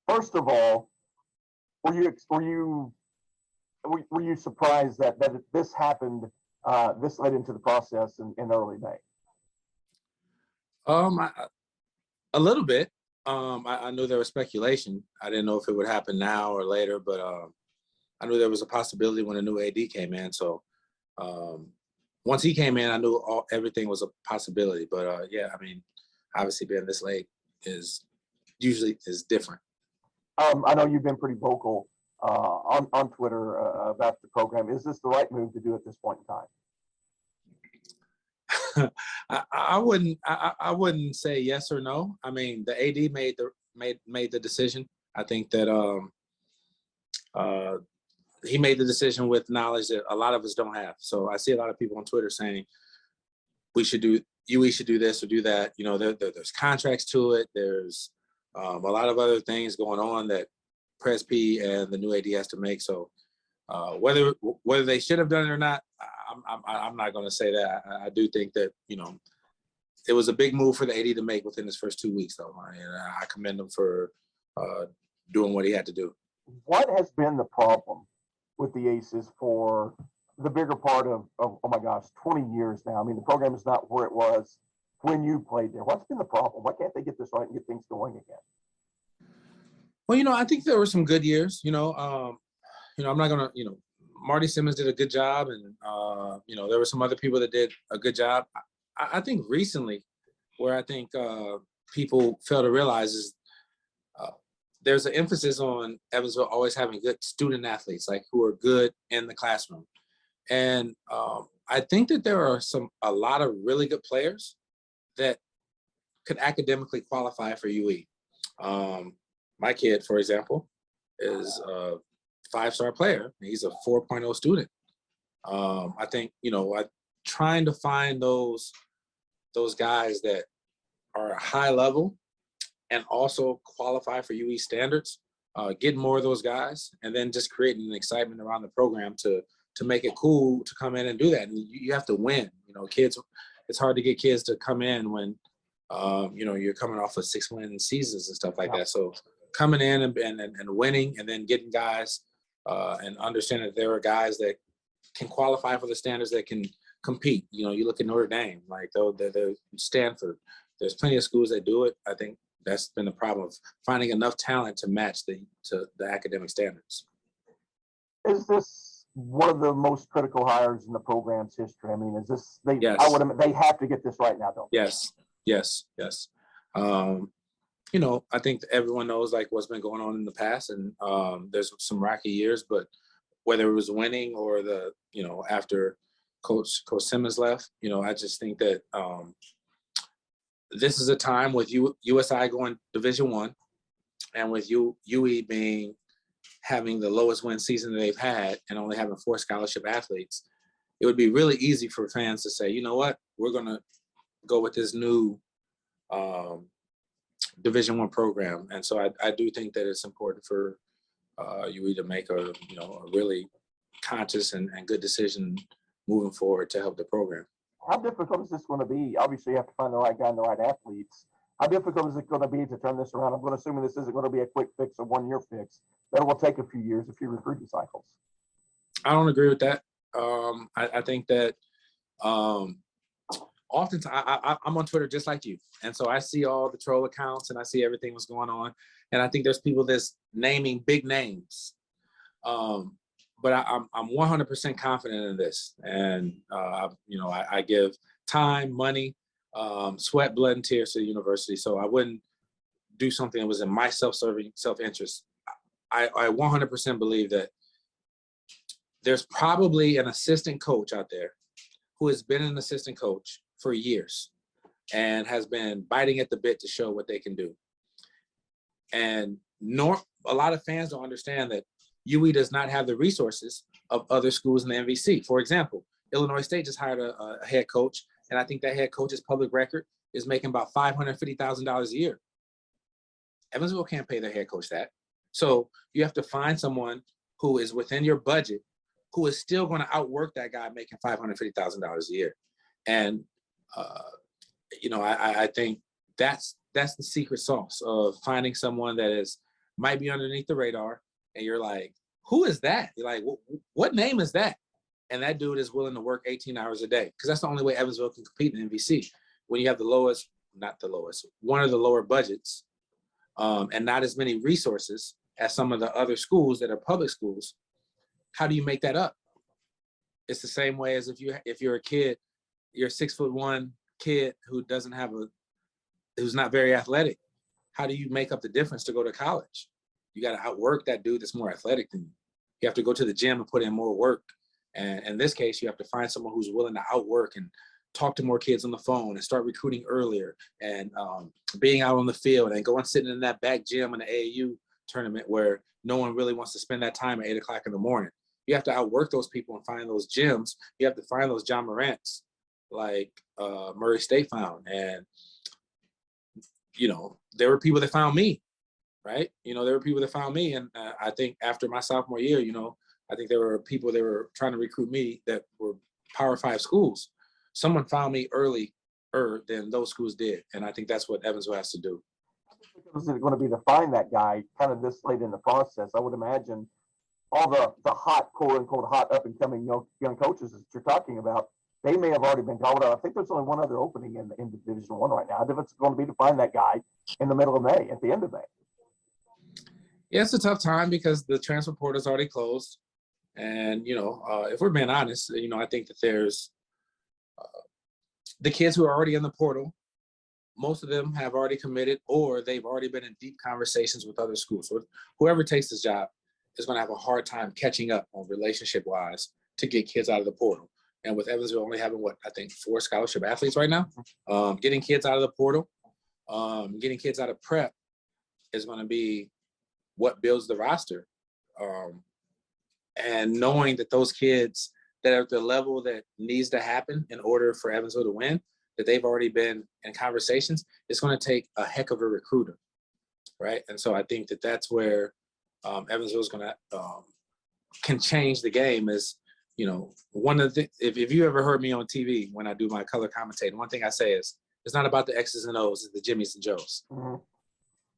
First of all, were you surprised that this happened this late into the process in early May? A little bit. I knew there was speculation. I didn't know if it would happen now or later, but I knew there was a possibility when a new AD came in. So once he came in, I knew everything was a possibility. But yeah, I mean, obviously being this late is usually different. I know you've been pretty vocal on Twitter about the program. Is this the right move to do at this point in time? I wouldn't say yes or no. I mean, the AD made the decision. I think that he made the decision with knowledge that a lot of us don't have. So I see a lot of people on Twitter saying UE should do this or do that. You know, there's contracts to it. There's a lot of other things going on that Pres P and the new AD has to make. So whether they should have done it or not, I'm not going to say that. I do think that, you know, it was a big move for the AD to make within his first 2 weeks, though. And I commend him for doing what he had to do. What has been the problem with the Aces for the bigger part of oh my gosh, 20 years now? I mean, the program is not where it was when you played there. What's been the problem? Why can't they get this right and get things going again? Well, you know, I think there were some good years. I'm not going to, Marty Simmons did a good job, and there were some other people that did a good job. I think recently, where I think people fail to realize is there's an emphasis on Evansville always having good student athletes, like who are good in the classroom, and I think that there are a lot of really good players that could academically qualify for UE. My kid, for example, is a 5-star player. He's a 4.0 student. I think, trying to find those guys that are high level and also qualify for UE standards, get more of those guys, and then just creating an excitement around the program to make it cool to come in and do that. And you have to win. Kids, it's hard to get kids to come in when, you're coming off of 6-win seasons and stuff like that. So coming in and winning, and then getting guys and understanding that there are guys that can qualify for the standards that can compete. You look at Notre Dame, like the Stanford. There's plenty of schools that do it. I think that's been the problem of finding enough talent to match the academic standards. Is this one of the most critical hires in the program's history? I mean, is this Yes. They have to get this right now, don't they? Yes. I think everyone knows like what's been going on in the past, and there's some rocky years, but whether it was winning or after Coach Simmons left, I just think that this is a time with USI going Division I, and with UE having the lowest win season that they've had and only having 4 scholarship athletes. It would be really easy for fans to say, you know what, we're going to go with this new Division I program. And so I do think that it's important for UE to make a really conscious and good decision moving forward to help the program. How difficult is this going to be? Obviously, you have to find the right guy and the right athletes. How difficult is it going to be to turn this around? I'm going to assume this isn't going to be a quick fix, a 1-year fix. That will take a few years, a few recruiting cycles. I don't agree with that. I think that oftentimes I'm on Twitter just like you. And so I see all the troll accounts and I see everything that's going on. And I think there's people that's naming big names. But I'm 100% confident in this. And, I give time, money, sweat, blood, and tears to the university. So I wouldn't do something that was in my self-serving self-interest. I 100% believe that there's probably an assistant coach out there who has been an assistant coach for years and has been biting at the bit to show what they can do. And a lot of fans don't understand that UE does not have the resources of other schools in the MVC. For example, Illinois State just hired a head coach, and I think that head coach's public record is making about $550,000 a year. Evansville can't pay their head coach that. So you have to find someone who is within your budget, who is still going to outwork that guy making $550,000 a year. And, I think that's the secret sauce of finding someone that is might be underneath the radar, and you're like, who is that? You're like, what name is that? And that dude is willing to work 18 hours a day, because that's the only way Evansville can compete in MVC. When you have the lowest, not the lowest, one of the lower budgets, and not as many resources as some of the other schools that are public schools, how do you make that up? It's the same way as if you're a kid, you're a 6'1" kid who doesn't have who's not very athletic. How do you make up the difference to go to college? You got to outwork that dude that's more athletic than you. You have to go to the gym and put in more work. And in this case, you have to find someone who's willing to outwork and talk to more kids on the phone and start recruiting earlier, and being out on the field and going sitting in that back gym in the AAU tournament where no one really wants to spend that time at 8 o'clock in the morning. You have to outwork those people and find those gyms. You have to find those John Morants like Murray State found. And, there were people that found me, right? There were people that found me. And I think after my sophomore year, I think there were people that were trying to recruit me that were Power 5 schools. Someone found me earlier than those schools did. And I think that's what Evansville has to do. Is it going to be to find that guy kind of this late in the process? I would imagine all the hot, quote unquote, hot up and coming young coaches that you're talking about, they may have already been called out. I think there's only one other opening in Division I right now. If it's going to be to find that guy in the middle of May, at the end of May. Yeah, it's a tough time because the transfer portal is already closed. And, if we're being honest, I think that there's the kids who are already in the portal, most of them have already committed, or they've already been in deep conversations with other schools. So whoever takes this job is going to have a hard time catching up on relationship-wise to get kids out of the portal. And with Evansville only having, 4 scholarship athletes right now, getting kids out of the portal, getting kids out of prep is going to be what builds the roster. And knowing that those kids that are at the level that needs to happen in order for Evansville to win, that they've already been in conversations, it's going to take a heck of a recruiter, right? And so I think that that's where Evansville is going to can change the game. Is one of the if you ever heard me on TV when I do my color commentating, one thing I say is it's not about the X's and O's, it's the Jimmys and Joes,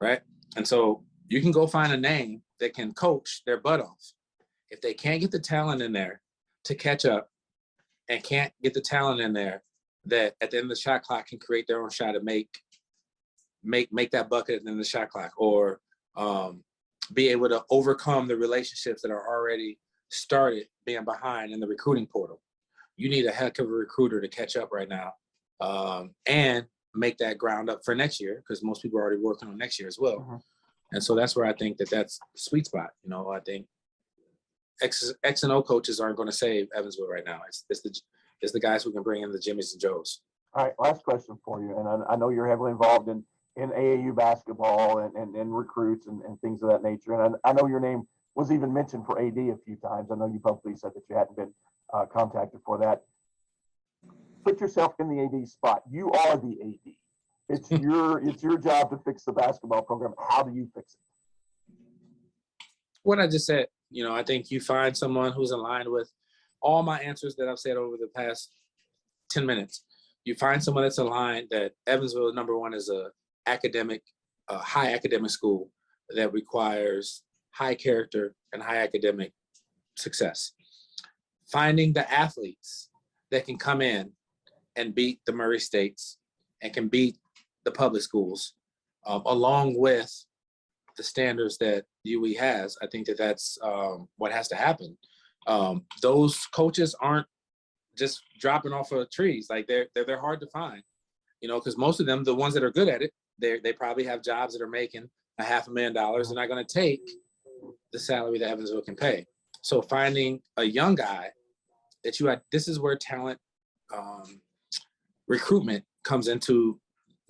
right? And so you can go find a name that can coach their butt off. If they can't get the talent in there to catch up, and can't get the talent in there that at the end of the shot clock can create their own shot and make that bucket at the end of the shot clock, or be able to overcome the relationships that are already started being behind in the recruiting portal. You need a heck of a recruiter to catch up right now, and make that ground up for next year, because most people are already working on next year as well. And so that's where I think that that's the sweet spot. I think X and O coaches aren't going to save Evansville right now. It's the guys who can bring in the Jimmys and Joes. All right, last question for you, and I know you're heavily involved in AAU basketball and recruits and things of that nature. And I know your name was even mentioned for AD a few times. I know you publicly said that you hadn't been contacted for that. Put yourself in the AD spot. You are the AD. It's your job to fix the basketball program. How do you fix it? What I just said. I think you find someone who's aligned with all my answers that I've said over the past 10 minutes. You find someone that's aligned that Evansville, number one, is a high academic school that requires high character and high academic success. Finding the athletes that can come in and beat the Murray States and can beat the public schools, along with the standards that UE has. I think that that's what has to happen. Those coaches aren't just dropping off of trees. Like they're hard to find, because most of them, the ones that are good at it, they probably have jobs that are making $500,000. They're not going to take the salary that Evansville can pay. So finding a young guy that this is where talent recruitment comes into,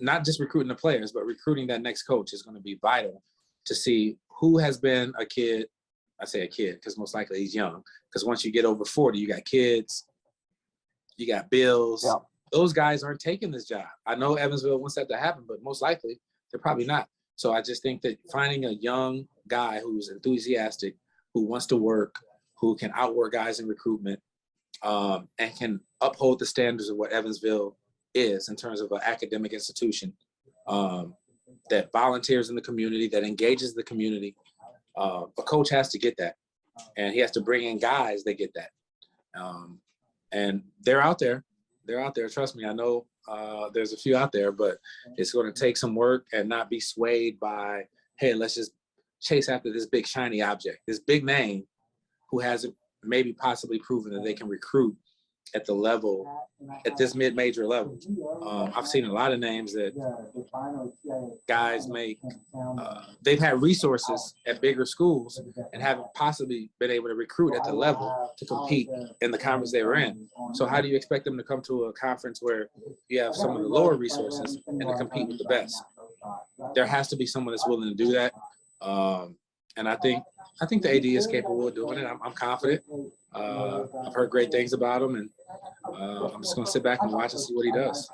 not just recruiting the players, but recruiting that next coach is going to be vital to see who has been a kid. I say a kid because most likely he's young, because once you get over 40, you got kids, you got bills. Yeah. Those guys aren't taking this job. I know Evansville wants that to happen, but most likely they're probably not. So I just think that finding a young guy who's enthusiastic, who wants to work, who can outwork guys in recruitment, and can uphold the standards of what Evansville is in terms of an academic institution, that volunteers in the community, that engages the community. A coach has to get that, and he has to bring in guys that get that. And they're out there. They're out there. Trust me, I know there's a few out there, but it's going to take some work and not be swayed by, hey, let's just chase after this big shiny object, this big name who hasn't maybe possibly proven that they can recruit at the level, at this mid-major level. I've seen a lot of names that guys make, they've had resources at bigger schools and haven't possibly been able to recruit at the level to compete in the conference they were in. So how do you expect them to come to a conference where you have some of the lower resources and to compete with the best? There has to be someone that's willing to do that. And I think the AD is capable of doing it. I'm confident. I've heard great things about him, and I'm just going to sit back and watch and see what he does.